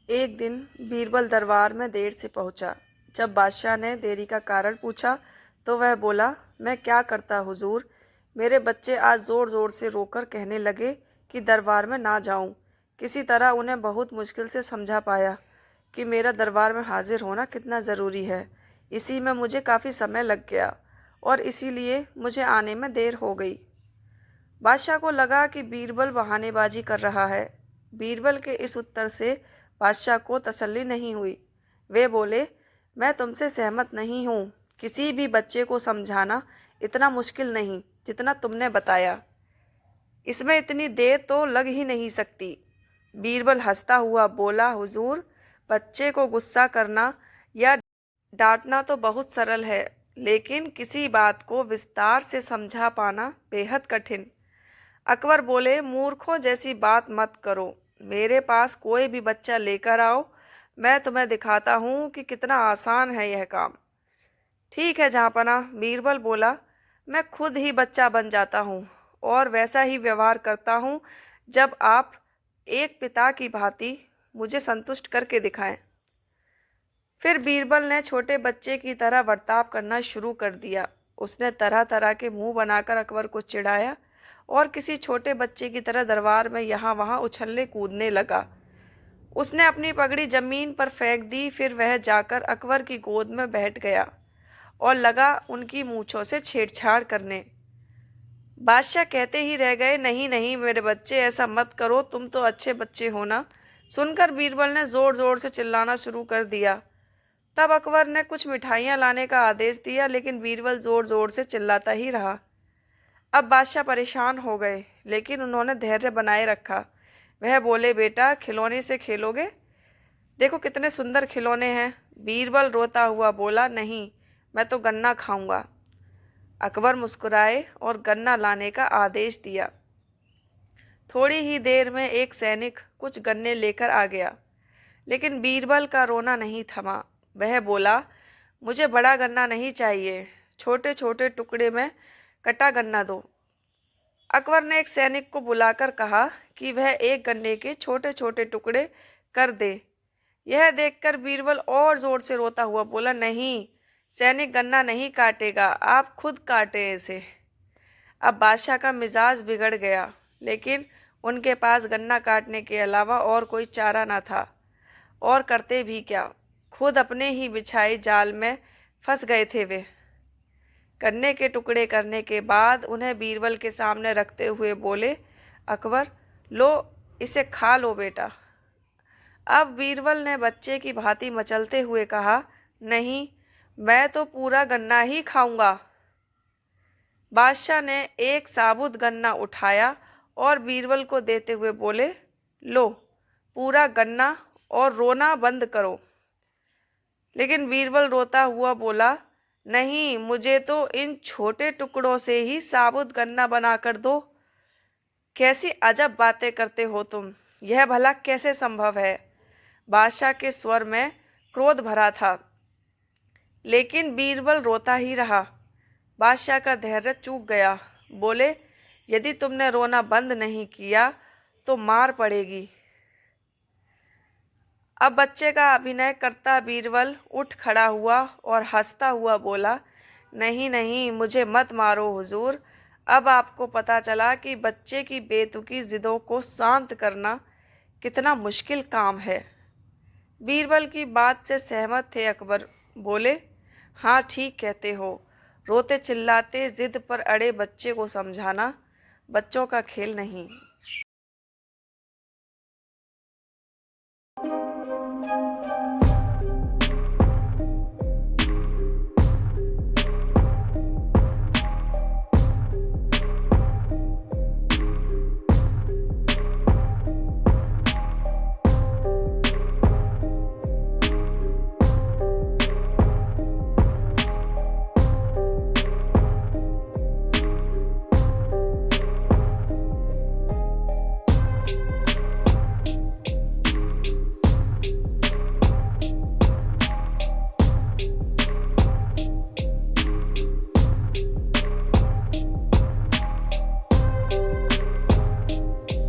एक दिन बीरबल दरबार में देर से पहुंचा। जब बादशाह ने देरी का कारण पूछा तो वह बोला, मैं क्या करता हुजूर, मेरे बच्चे आज ज़ोर ज़ोर से रोकर कहने लगे कि दरबार में ना जाऊं। किसी तरह उन्हें बहुत मुश्किल से समझा पाया कि मेरा दरबार में हाजिर होना कितना ज़रूरी है। इसी में मुझे काफ़ी समय लग गया और इसीलिए मुझे आने में देर हो गई। बादशाह को लगा कि बीरबल बहानेबाजी कर रहा है। बीरबल के इस उत्तर से बादशाह को तसल्ली नहीं हुई। वे बोले, मैं तुमसे सहमत नहीं हूँ। किसी भी बच्चे को समझाना इतना मुश्किल नहीं जितना तुमने बताया। इसमें इतनी देर तो लग ही नहीं सकती। बीरबल हंसता हुआ बोला, हुजूर, बच्चे को गुस्सा करना या डांटना तो बहुत सरल है, लेकिन किसी बात को विस्तार से समझा पाना बेहद कठिन। अकबर बोले, मूर्खों जैसी बात मत करो। मेरे पास कोई भी बच्चा लेकर आओ, मैं तुम्हें दिखाता हूँ कि कितना आसान है यह काम। ठीक है जहाँपना, बीरबल बोला, मैं खुद ही बच्चा बन जाता हूँ और वैसा ही व्यवहार करता हूँ जब आप एक पिता की भांति मुझे संतुष्ट करके दिखाएं। फिर बीरबल ने छोटे बच्चे की तरह बर्ताव करना शुरू कर दिया। उसने तरह तरह के मुंह बनाकर अकबर को चिढ़ाया और किसी छोटे बच्चे की तरह दरबार में यहाँ वहाँ उछलने कूदने लगा। उसने अपनी पगड़ी जमीन पर फेंक दी। फिर वह जाकर अकबर की गोद में बैठ गया और लगा उनकी मूंछों से छेड़छाड़ करने। बादशाह कहते ही रह गए, नहीं नहीं मेरे बच्चे, ऐसा मत करो, तुम तो अच्छे बच्चे हो ना। सुनकर बीरबल ने जोर जोर से चिल्लाना शुरू कर दिया। तब अकबर ने कुछ मिठाइयाँ लाने का आदेश दिया, लेकिन बीरबल जोर जोर से चिल्लाता ही रहा। अब बादशाह परेशान हो गए, लेकिन उन्होंने धैर्य बनाए रखा। वह बोले, बेटा, खिलौने से खेलोगे? देखो कितने सुंदर खिलौने हैं। बीरबल रोता हुआ बोला, नहीं, मैं तो गन्ना खाऊंगा। अकबर मुस्कुराए और गन्ना लाने का आदेश दिया। थोड़ी ही देर में एक सैनिक कुछ गन्ने लेकर आ गया, लेकिन बीरबल का रोना नहीं थमा। वह बोला, मुझे बड़ा गन्ना नहीं चाहिए, छोटे छोटे टुकड़े में कटा गन्ना दो। अकबर ने एक सैनिक को बुलाकर कहा कि वह एक गन्ने के छोटे छोटे टुकड़े कर दे। यह देखकर बीरबल और जोर से रोता हुआ बोला, नहीं, सैनिक गन्ना नहीं काटेगा, आप खुद काटे इसे। अब बादशाह का मिजाज बिगड़ गया, लेकिन उनके पास गन्ना काटने के अलावा और कोई चारा न था। और करते भी क्या, खुद अपने ही बिछाई जाल में फंस गए थे वे। गन्ने के टुकड़े करने के बाद उन्हें बीरबल के सामने रखते हुए बोले, अकबर, लो, इसे खा लो बेटा। अब बीरबल ने बच्चे की भांति मचलते हुए कहा, नहीं, मैं तो पूरा गन्ना ही खाऊंगा। बादशाह ने एक साबुत गन्ना उठाया और बीरबल को देते हुए बोले, लो, पूरा गन्ना और रोना बंद करो। लेकिन बीरबल रोता हुआ बोला, नहीं, मुझे तो इन छोटे टुकड़ों से ही साबुत गन्ना बना कर दो। कैसी अजब बातें करते हो तुम, यह भला कैसे संभव है? बादशाह के स्वर में क्रोध भरा था, लेकिन बीरबल रोता ही रहा। बादशाह का धैर्य चूक गया। बोले, यदि तुमने रोना बंद नहीं किया तो मार पड़ेगी। अब बच्चे का अभिनय करता बीरबल उठ खड़ा हुआ और हंसता हुआ बोला, नहीं नहीं, मुझे मत मारो हुजूर। अब आपको पता चला कि बच्चे की बेतुकी जिदों को शांत करना कितना मुश्किल काम है। बीरबल की बात से सहमत थे अकबर। बोले, हाँ, ठीक कहते हो। रोते चिल्लाते जिद पर अड़े बच्चे को समझाना बच्चों का खेल नहीं।